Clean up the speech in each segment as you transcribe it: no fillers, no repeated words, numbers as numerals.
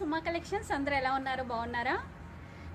సుమా collections అందరూ ఎలా ఉన్నారు? బాగున్నారా?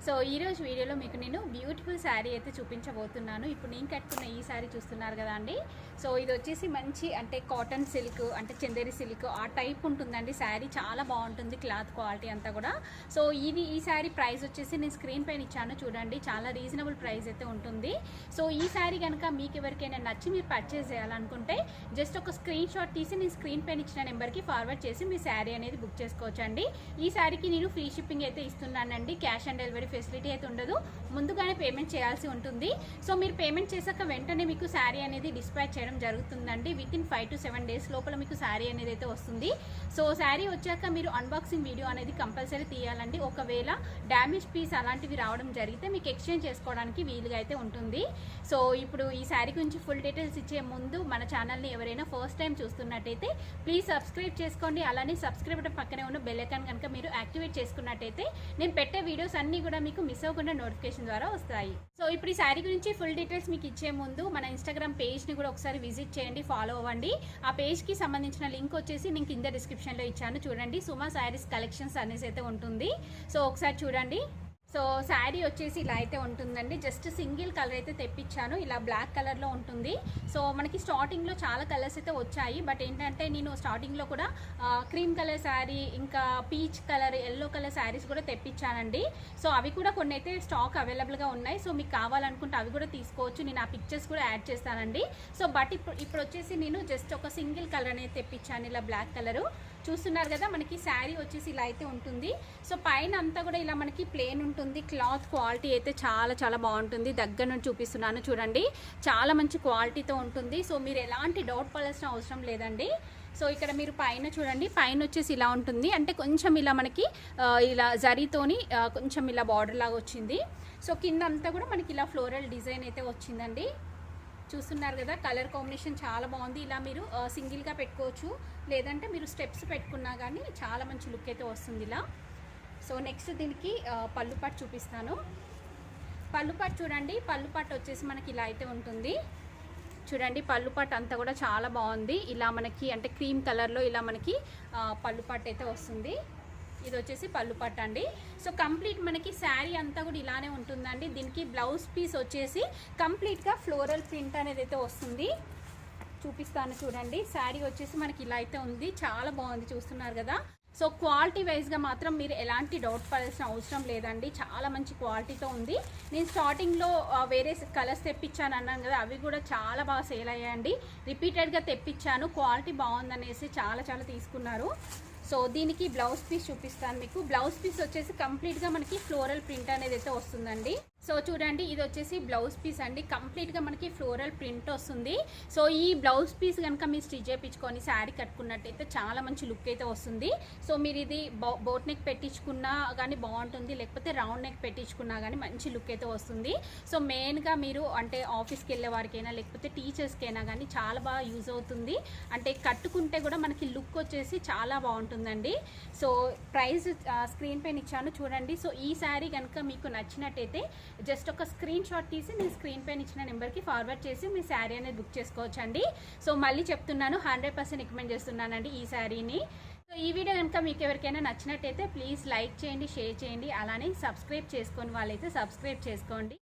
సో ఈరోజు వీడియోలో మీకు నేను బ్యూటిఫుల్ శారీ అయితే చూపించబోతున్నాను. ఇప్పుడు నేను కట్టుకున్న ఈ శారీ చూస్తున్నారు కదా అండి. సో ఇది వచ్చేసి మంచి అంటే కాటన్ సిల్క్ అంటే చందేరి సిల్క్ ఆ టైప్ ఉంటుందండి. శారీ చాలా బాగుంటుంది, క్లాత్ క్వాలిటీ అంతా కూడా. సో ఈ శారీ ప్రైస్ వచ్చేసి నేను స్క్రీన్ పైన ఇచ్చాను చూడండి, చాలా రీజనబుల్ ప్రైస్ అయితే ఉంటుంది. సో ఈ శారీ కనుక మీకు ఎవరికైనా నచ్చి మీరు పర్చేస్ చేయాలనుకుంటే జస్ట్ ఒక స్క్రీన్ షాట్ తీసి నేను స్క్రీన్ పైన ఇచ్చిన నెంబర్కి ఫార్వర్డ్ చేసి మీ శారీ అనేది బుక్ చేసుకోవచ్చు అండి. ఈ శారీకి నేను ఫ్రీ షిప్పింగ్ అయితే ఇస్తున్నానండి. క్యాష్ ఆన్ డెలివరీ ఫెసిలిటీ అయితే ఉండదు, ముందుగానే పేమెంట్ చేయాల్సి ఉంటుంది. సో మీరు పేమెంట్ చేశాక వెంటనే మీకు శారీ అనేది డిస్పాచ్ చేయడం జరుగుతుందండి. వితిన్ 5 to 7 days లోపల మీకు శారీ అనేది అయితే వస్తుంది. సో శారీ వచ్చాక మీరు అన్బాక్సింగ్ వీడియో అనేది కంపల్సరీ తీయాలండి. ఒకవేళ డ్యామేజ్ పీస్ అలాంటివి రావడం జరిగితే మీకు ఎక్స్చేంజ్ చేసుకోవడానికి వీలుగా అయితే ఉంటుంది. సో ఇప్పుడు ఈ శారీ గురించి ఫుల్ డీటెయిల్స్ ఇచ్చే ముందు మన ఛానల్ని ఎవరైనా ఫస్ట్ టైం చూస్తున్నట్టయితే ప్లీజ్ సబ్స్క్రైబ్ చేసుకోండి. అలానే సబ్స్క్రైబ్ బటన్ పక్కనే ఉన్న బెల్ ఐకాన్ కనుక మీరు యాక్టివేట్ చేసుకున్నట్టయితే నేను పెట్టే వీడియోస్ అన్నీ కూడా మీకు మిస్ అవ్వకుండా నోటిఫికేషన్ ద్వారా వస్తాయి. సో ఇప్పుడు ఈ శారీ గురించి ఫుల్ డీటెయిల్స్ మీకు ఇచ్చే ముందు మన ఇన్స్టాగ్రామ్ పేజ్ని కూడా ఒకసారి విజిట్ చేయండి, ఫాలో అవ్వండి. ఆ పేజ్కి సంబంధించిన లింక్ వచ్చేసి నేను కింద డిస్క్రిప్షన్లో ఇచ్చాను చూడండి. సుమా శారీస్ కలెక్షన్స్ అనేసి అయితే ఉంటుంది. సో ఒకసారి చూడండి. సో శారీ వచ్చేసి ఇలా అయితే ఉంటుందండి. జస్ట్ సింగిల్ కలర్ అయితే తెప్పించాను, ఇలా బ్లాక్ కలర్లో ఉంటుంది. సో మనకి స్టార్టింగ్లో చాలా కలర్స్ అయితే వచ్చాయి, బట్ ఏంటంటే నేను స్టార్టింగ్లో కూడా క్రీమ్ కలర్ శారీ, ఇంకా peach colour, yellow colour saris కూడా తెప్పించానండి. సో అవి కూడా కొన్ని అయితే స్టాక్ అవైలబుల్గా ఉన్నాయి. సో మీకు కావాలనుకుంటే అవి కూడా తీసుకోవచ్చు, నేను ఆ పిక్చర్స్ కూడా యాడ్ చేస్తానండి. సో బట్ ఇప్పుడు వచ్చేసి నేను జస్ట్ ఒక సింగిల్ కలర్ అనేది తెప్పించాను, ఇలా బ్లాక్ కలరు. చూస్తున్నారు కదా, మనకి శారీ వచ్చేసి ఇలా అయితే ఉంటుంది. సో పైన అంతా కూడా ఇలా మనకి ప్లేన్ ఉంటుంది. క్లాత్ క్వాలిటీ అయితే చాలా చాలా బాగుంటుంది. దగ్గర నుంచి చూపిస్తున్నాను చూడండి, చాలా మంచి క్వాలిటీతో ఉంటుంది. సో మీరు ఎలాంటి డౌట్ పడాల్సిన అవసరం లేదండి. సో ఇక్కడ మీరు పైన చూడండి, పైన వచ్చేసి ఇలా ఉంటుంది. అంటే కొంచెం ఇలా మనకి ఇలా జరీతోని కొంచెం ఇలా బార్డర్ లాగా వచ్చింది. సో కింద అంతా కూడా మనకి ఇలా ఫ్లోరల్ డిజైన్ అయితే వచ్చిందండి. చూస్తున్నారు కదా, కలర్ కాంబినేషన్ చాలా బాగుంది. ఇలా మీరు సింగిల్గా పెట్టుకోవచ్చు, లేదంటే మీరు స్టెప్స్ పెట్టుకున్నా కానీ చాలా మంచి లుక్ అయితే వస్తుంది ఇలా. సో నెక్స్ట్ దీనికి పళ్ళు పాటు చూపిస్తాను. పళ్ళు పాటు చూడండి, పళ్ళు పాటు వచ్చేసి మనకి ఇలా అయితే ఉంటుంది చూడండి. పళ్ళు పాటు అంతా కూడా చాలా బాగుంది. ఇలా మనకి అంటే క్రీమ్ కలర్లో ఇలా మనకి పళ్ళు పాటు అయితే వస్తుంది. ఇది వచ్చేసి పళ్ళు పట్టు అండి. సో కంప్లీట్ మనకి శారీ అంతా కూడా ఇలానే ఉంటుందండి. దీనికి బ్లౌజ్ పీస్ వచ్చేసి కంప్లీట్గా ఫ్లోరల్ ప్రింట్ అనేది అయితే వస్తుంది. చూపిస్తాను చూడండి. శారీ వచ్చేసి మనకి ఇలా అయితే ఉంది, చాలా బాగుంది. చూస్తున్నారు కదా. సో క్వాలిటీ వైజ్గా మాత్రం మీరు ఎలాంటి డౌట్ పడాల్సిన అవసరం లేదండి, చాలా మంచి క్వాలిటీతో ఉంది. నేను స్టార్టింగ్లో వేరే కలర్స్ తెప్పించాను అన్నాను కదా, అవి కూడా చాలా బాగా సేల్ అయ్యాయండి. రిపీటెడ్గా తెప్పించాను, క్వాలిటీ బాగుందనేసి చాలా చాలా తీసుకున్నారు. సో దీనికి బ్లౌజ్ పీస్ చూపిస్తాను మీకు. బ్లౌజ్ పీస్ వచ్చేసి కంప్లీట్గా మనకి ఫ్లోరల్ ప్రింట్ అనేది అయితే వస్తుందండి. సో చూడండి, ఇది వచ్చేసి బ్లౌజ్ పీస్ అండి. కంప్లీట్గా మనకి ఫ్లోరల్ ప్రింట్ వస్తుంది. సో ఈ బ్లౌజ్ పీస్ కనుక మీరు స్టిచ్ చేయించుకొని శారీ కట్టుకున్నట్టయితే చాలా మంచి లుక్ అయితే వస్తుంది. సో మీరు ఇది బోట్ నెక్ పెట్టించుకున్నా కానీ బాగుంటుంది, లేకపోతే రౌండ్ నెక్ పెట్టించుకున్నా కానీ మంచి లుక్ అయితే వస్తుంది. సో మెయిన్గా మీరు అంటే ఆఫీస్కి వెళ్ళే వారికైనా లేకపోతే టీచర్స్కైనా కానీ చాలా బాగా యూజ్ అవుతుంది. అంటే కట్టుకుంటే కూడా మనకి లుక్ వచ్చేసి చాలా బాగుంటుందండి. సో ప్రైస్ స్క్రీన్ పైన ఇచ్చాను చూడండి. సో ఈ శారీ కనుక మీకు నచ్చినట్టయితే జస్ట్ ఒక స్క్రీన్ షాట్ తీసి నేను స్క్రీన్ పైన ఇచ్చిన నెంబర్కి ఫార్వర్డ్ చేసి మీ శారీ అనేది బుక్ చేసుకోవచ్చండి. సో మళ్ళీ చెప్తున్నాను, 100% రికమెండ్ చేస్తున్నానండి ఈ శారీని. సో ఈ వీడియో కనుక మీకు ఎవరికైనా నచ్చినట్టయితే ప్లీజ్ లైక్ చేయండి, షేర్ చేయండి. అలానే సబ్స్క్రైబ్ చేసుకొని వాళ్ళైతే సబ్స్క్రైబ్ చేసుకోండి.